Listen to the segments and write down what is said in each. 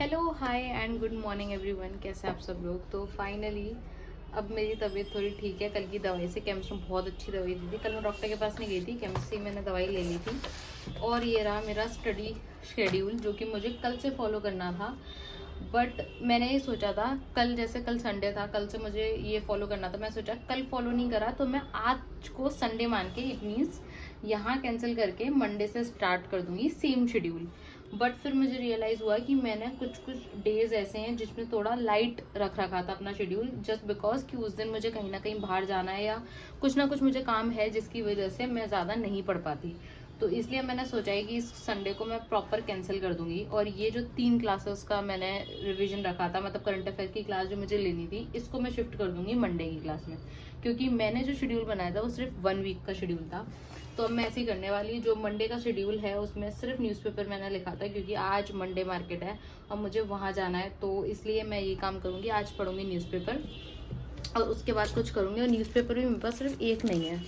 Hello hi and good morning everyone. कैसे आप सब लोग। तो फाइनली अब मेरी तबीयत थोड़ी ठीक है। कल की दवाई से केमिस्ट में बहुत अच्छी दवाई दी थी। कल मैं डॉक्टर के पास नहीं गई थी, केमिस्ट से मैंने दवाई ले ली थी। और ये रहा मेरा स्टडी शेड्यूल जो कि मुझे कल से फॉलो करना था। बट मैंने ये सोचा था कल, जैसे कल संडे था, कल से मुझे ये फॉलो करना था। मैं सोचा कल फॉलो नहीं करा तो मैं आज को संडे मान के, इट मीन्स यहाँ कैंसिल करके मंडे से स्टार्ट कर दूंगी सेम शेड्यूल। बट फिर मुझे रियलाइज हुआ कि मैंने कुछ कुछ डेज ऐसे हैं जिसमें थोड़ा लाइट रख रखा था अपना शेड्यूल, जस्ट बिकॉज कि उस दिन मुझे कहीं ना कहीं बाहर जाना है या कुछ ना कुछ मुझे काम है जिसकी वजह से मैं ज़्यादा नहीं पढ़ पाती। तो इसलिए मैंने सोचा है कि इस संडे को मैं प्रॉपर कैंसिल कर दूंगी। और ये जो 3 क्लासेस का मैंने रिवीजन रखा था, मतलब करंट अफेयर की क्लास जो मुझे लेनी थी, इसको मैं शिफ्ट कर दूंगी मंडे की क्लास में। क्योंकि मैंने जो शेड्यूल बनाया था वो सिर्फ 1 वीक का शेड्यूल था। तो अब मैं ऐसे ही करने वाली। जो मंडे का शेड्यूल है उसमें सिर्फ न्यूज़पेपर मैंने लिखा था, क्योंकि आज मंडे मार्केट है और मुझे वहाँ जाना है। तो इसलिए मैं ये काम करूँगी, आज पढ़ूंगी न्यूज़पेपर और उसके बाद कुछ करूँगी। और न्यूज़पेपर भी मेरे पास सिर्फ एक नहीं है,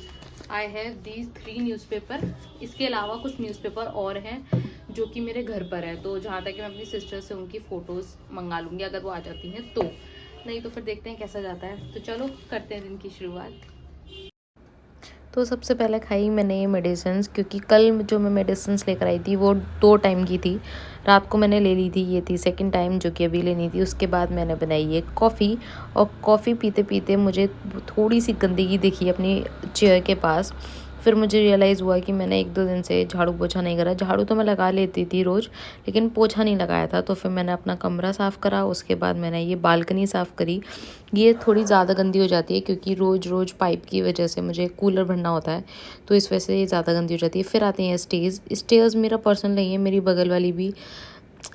आई हैव दीज 3 न्यूज़पेपर। इसके अलावा कुछ न्यूज़पेपर और हैं जो कि मेरे घर पर है। तो जहाँ तक कि मैं अपनी सिस्टर से उनकी फ़ोटोज़ मंगा लूँगी अगर वो आ जाती हैं तो। नहीं तो फिर देखते हैं कैसा जाता है। तो चलो करते हैं दिन की शुरुआत। तो सबसे पहले खाई मैंने ये मेडिसिन्स, क्योंकि कल जो मैं मेडिसिन्स लेकर आई थी वो 2 टाइम की थी। रात को मैंने ले ली थी, ये थी सेकंड टाइम जो कि अभी लेनी थी। उसके बाद मैंने बनाई ये कॉफ़ी, और कॉफ़ी पीते पीते मुझे थोड़ी सी गंदगी दिखी अपनी चेयर के पास। फिर मुझे रियलाइज़ हुआ कि मैंने 1-2 दिन से झाड़ू पोछा नहीं करा। झाड़ू तो मैं लगा लेती थी रोज़, लेकिन पोछा नहीं लगाया था। तो फिर मैंने अपना कमरा साफ़ करा, उसके बाद मैंने ये बालकनी साफ़ करी। ये थोड़ी ज़्यादा गंदी हो जाती है क्योंकि रोज़ रोज़ पाइप की वजह से मुझे कूलर भरना होता है, तो इस वजह से ये ज़्यादा गंदी हो जाती है। फिर आते हैं स्टेयर्स मेरा पर्सनल नहीं है, मेरी बगल वाली भी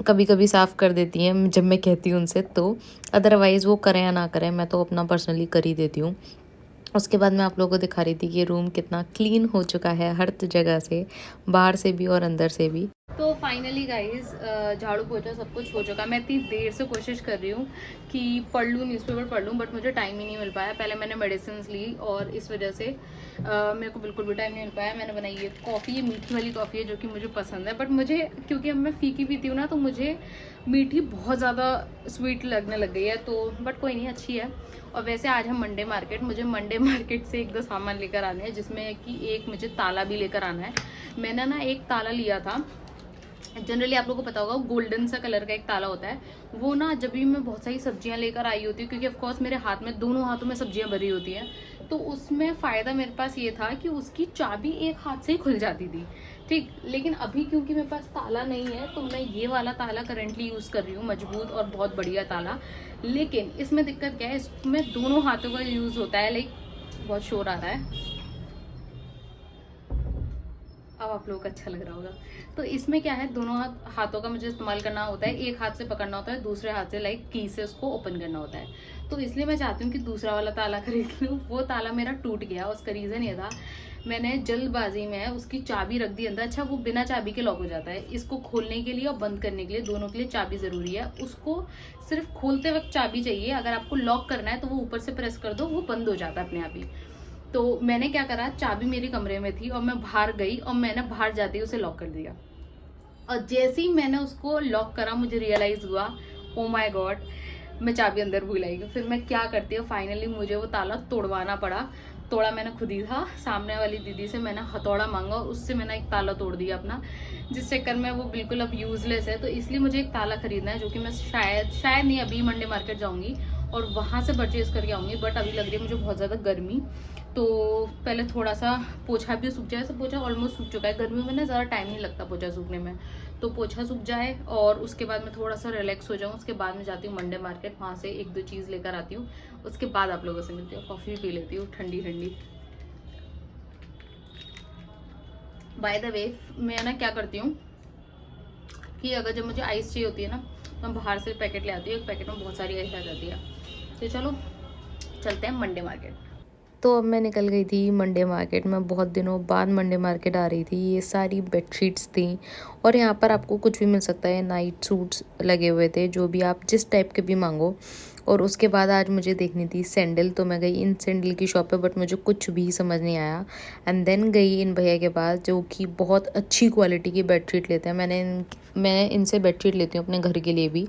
कभी कभी साफ़ कर देती हैं जब मैं कहती हूँ उनसे। तो अदरवाइज़ वो करें या ना करें, मैं तो अपना पर्सनली कर ही देती हूँ। उसके बाद मैं आप लोगों को दिखा रही थी कि रूम कितना क्लीन हो चुका है हर जगह से, बाहर से भी और अंदर से भी। तो फाइनली गाइज झाड़ू पोछा सब कुछ हो चुका। मैं इतनी देर से कोशिश कर रही हूँ कि पढ़ लूँ, न्यूज़पेपर पढ़ लूँ, बट मुझे टाइम ही नहीं मिल पाया। पहले मैंने मेडिसिन ली और इस वजह से मेरे को बिल्कुल भी टाइम नहीं मिल पाया। मैंने बनाई ये कॉफ़ी, ये मीठी वाली कॉफ़ी है जो कि मुझे पसंद है। बट मुझे, क्योंकि अब मैं फीकी पीती हूँ ना, तो मुझे मीठी बहुत ज़्यादा स्वीट लगने लग गई है। तो बट कोई नहीं, अच्छी है। और वैसे आज हम मंडे मार्केट, मुझे मंडे मार्केट से 1-2 सामान लेकर आने हैं, जिसमें कि एक मुझे ताला भी लेकर आना है। मैंने ना एक ताला लिया था, जनरली आप लोगों को पता होगा गोल्डन सा कलर का एक ताला होता है। वो ना जब भी मैं बहुत सारी सब्जियां लेकर आई होती हूँ, क्योंकि ऑफकोर्स मेरे हाथ में, दोनों हाथों में सब्जियां भरी होती हैं, तो उसमें फ़ायदा मेरे पास ये था कि उसकी चाबी एक हाथ से ही खुल जाती थी। ठीक, लेकिन अभी क्योंकि मेरे पास ताला नहीं है तो मैं ये वाला ताला करंटली यूज़ कर रही हूँ, मजबूत और बहुत बढ़िया ताला। लेकिन इसमें दिक्कत क्या है, इसमें दोनों हाथों का यूज़ होता है। लाइक बहुत शोर आ रहा है, अब आप लोगों को अच्छा लग रहा होगा। तो इसमें क्या है, दोनों हाथों का मुझे इस्तेमाल करना होता है। एक हाथ से पकड़ना होता है, दूसरे हाथ से लाइक की से उसको ओपन करना होता है। तो इसलिए मैं चाहती हूँ कि दूसरा वाला ताला खरीद लूँ। वो ताला मेरा टूट गया, उसका रीज़न ये था, मैंने जल्दबाजी में उसकी चाबी रख दी अंदर। अच्छा, वो बिना चाबी के लॉक हो जाता है। इसको खोलने के लिए और बंद करने के लिए, दोनों के लिए चाबी ज़रूरी है। उसको सिर्फ खोलते वक्त चाबी चाहिए, अगर आपको लॉक करना है तो वो ऊपर से प्रेस कर दो, वो बंद हो जाता है अपने आप ही। तो मैंने क्या करा, चाबी मेरे कमरे में थी और मैं बाहर गई और मैंने बाहर जाते ही उसे लॉक कर दिया। और जैसे ही मैंने उसको लॉक करा, मुझे रियलाइज हुआ, ओ माय गॉड, मैं चाबी अंदर भूल आई। फिर मैं क्या करती हूँ, फाइनली मुझे वो ताला तोड़वाना पड़ा। तोड़ा मैंने खुद ही था, सामने वाली दीदी से मैंने हथौड़ा मांगा और उससे मैंने एक ताला तोड़ दिया अपना, जिस चक्कर में वो बिल्कुल अब यूजलेस है। तो इसलिए मुझे एक ताला खरीदना है, जो कि मैं शायद शायद नहीं, अभी मंडे मार्केट जाऊंगी और वहां से परचेज करके आऊंगी। बट अभी लग रही है मुझे बहुत ज़्यादा गर्मी, तो पहले थोड़ा सा पोछा भी सूख जाए। सब पोछा ऑलमोस्ट सूख चुका है, गर्मियों में ना ज़्यादा टाइम नहीं लगता पोछा सूखने में। तो पोछा सूख जाए और उसके बाद मैं थोड़ा सा रिलैक्स हो जाऊँ, उसके बाद मैं जाती हूँ मंडे मार्केट, वहाँ से 1-2 चीज़ लेकर आती हूँ। उसके बाद आप लोगों से मिलती हूँ, कॉफ़ी पी लेती हूँ ठंडी ठंडी। बाय द वे, मैं ना क्या करती हूँ कि अगर जब मुझे आइस चाहिए होती है ना, तो मैं बाहर से पैकेट ले आती हूँ। एक पैकेट में बहुत सारी आइस आ जाती है। तो चलो चलते हैं मंडे मार्केट। तो अब मैं निकल गई थी मंडे मार्केट में। बहुत दिनों बाद मंडे मार्केट आ रही थी। ये सारी बेडशीट्स थी और यहाँ पर आपको कुछ भी मिल सकता है। नाइट सूट्स लगे हुए थे, जो भी आप जिस टाइप के भी मांगो। और उसके बाद आज मुझे देखनी थी सैंडल, तो मैं गई इन सैंडल की शॉप पे, बट मुझे कुछ भी समझ नहीं आया। एंड देन गई इन भैया के पास जो कि बहुत अच्छी क्वालिटी की बेडशीट लेते हैं। मैं इनसे बेडशीट लेती हूँ अपने घर के लिए भी।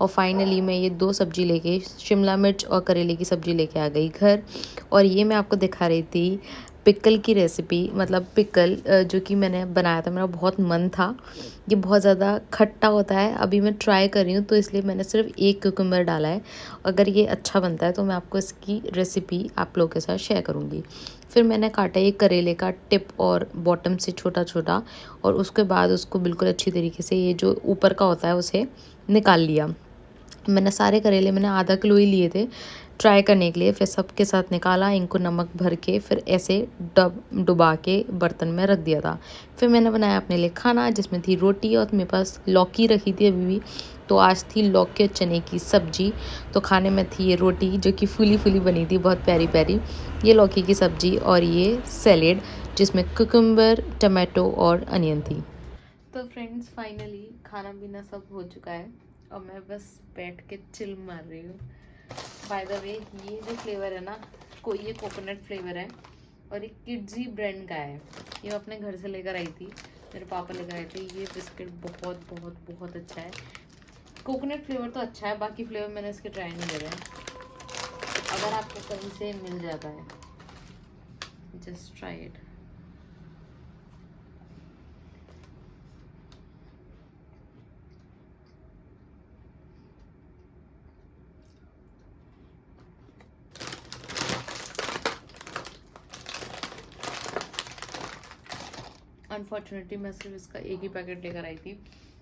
और फाइनली मैं ये 2 सब्जी लेके, शिमला मिर्च और करेले की सब्जी लेके आ गई घर। और ये मैं आपको दिखा रही थी पिकल की रेसिपी, मतलब पिकल जो कि मैंने बनाया था, मेरा बहुत मन था। ये बहुत ज़्यादा खट्टा होता है, अभी मैं ट्राई कर रही हूँ तो इसलिए मैंने सिर्फ 1 क्यूकम्बर डाला है। अगर ये अच्छा बनता है तो मैं आपको इसकी रेसिपी आप लोगों के साथ शेयर करूँगी। फिर मैंने काटा ये करेले का टिप और बॉटम से छोटा छोटा, और उसके बाद उसको बिल्कुल अच्छी तरीके से ये जो ऊपर का होता है उसे निकाल लिया। मैंने सारे करेले मैंने आधा किलो ही लिए थे ट्राई करने के लिए। फिर सबके साथ निकाला, इनको नमक भर के फिर ऐसे डुबा के बर्तन में रख दिया था। फिर मैंने बनाया अपने लिए खाना, जिसमें थी रोटी और मेरे पास लौकी रखी थी अभी भी, तो आज थी लौकी और चने की सब्जी। तो खाने में थी ये रोटी जो कि फूली फूली बनी थी, बहुत प्यारी प्यारी, ये लौकी की सब्जी, और ये सैलेड जिसमें कुकुम्बर, टमाटो और अनियन थी। तो फ्रेंड्स फाइनली खाना पीना सब हो चुका है और मैं बस बैठ के चिल मार रही हूँ। बाय द वे ये जो फ्लेवर है ना, ये कोकोनट फ्लेवर है और एक किड्जी ब्रांड का है। ये मैं अपने घर से लेकर आई थी, मेरे पापा लेकर आए थे। ये बिस्किट बहुत बहुत बहुत अच्छा है। कोकोनट फ्लेवर तो अच्छा है, बाकी फ्लेवर मैंने इसके ट्राई नहीं करे हैं। अगर आपको कहीं से मिल जाता है जस्ट ट्राई इट। अनफॉर्चुनेटली मैं सिर्फ इसका एक ही पैकेट लेकर आई थी,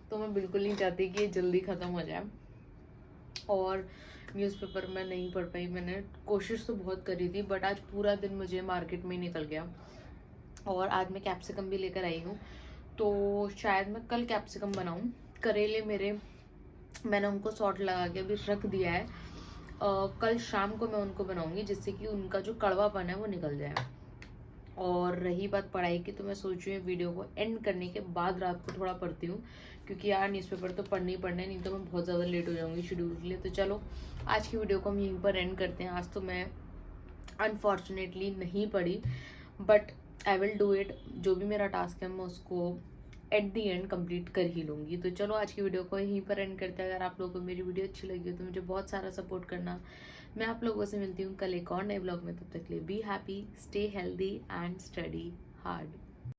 तो मैं बिल्कुल नहीं चाहती कि ये जल्दी ख़त्म हो जाए। और न्यूज़पेपर में नहीं पढ़ पाई, मैंने कोशिश तो बहुत करी थी, बट आज पूरा दिन मुझे मार्केट में ही निकल गया। और आज मैं कैप्सिकम भी लेकर आई हूँ, तो शायद मैं कल कैप्सिकम बनाऊँ। करेले मेरे मैंने उनको सॉल्ट लगा के अभी रख दिया है। कल शाम को मैं उनको बनाऊँगी, जिससे कि उनका जो कड़वापन है वो निकल जाए। और रही बात पढ़ाई की, तो मैं सोच रही हूँ वीडियो को एंड करने के बाद रात को थोड़ा पढ़ती हूँ, क्योंकि यार न्यूज़पेपर तो पढ़ने ही पढ़ने, नहीं तो मैं बहुत ज़्यादा लेट हो जाऊँगी शेड्यूल के लिए। तो चलो आज की वीडियो को हम यहीं पर एंड करते हैं। आज तो मैं अनफॉर्चुनेटली नहीं पढ़ी, but I will do it. जो भी मेरा टास्क है मैं उसको एट दी एंड कंप्लीट कर ही लूँगी। तो चलो आज की वीडियो को यहीं पर एंड करते हैं। अगर आप लोगों को मेरी वीडियो अच्छी लगी हो तो मुझे बहुत सारा सपोर्ट करना। मैं आप लोगों से मिलती हूँ कल एक और नए ब्लॉग में। तब तक के लिए be happy, stay healthy and study hard.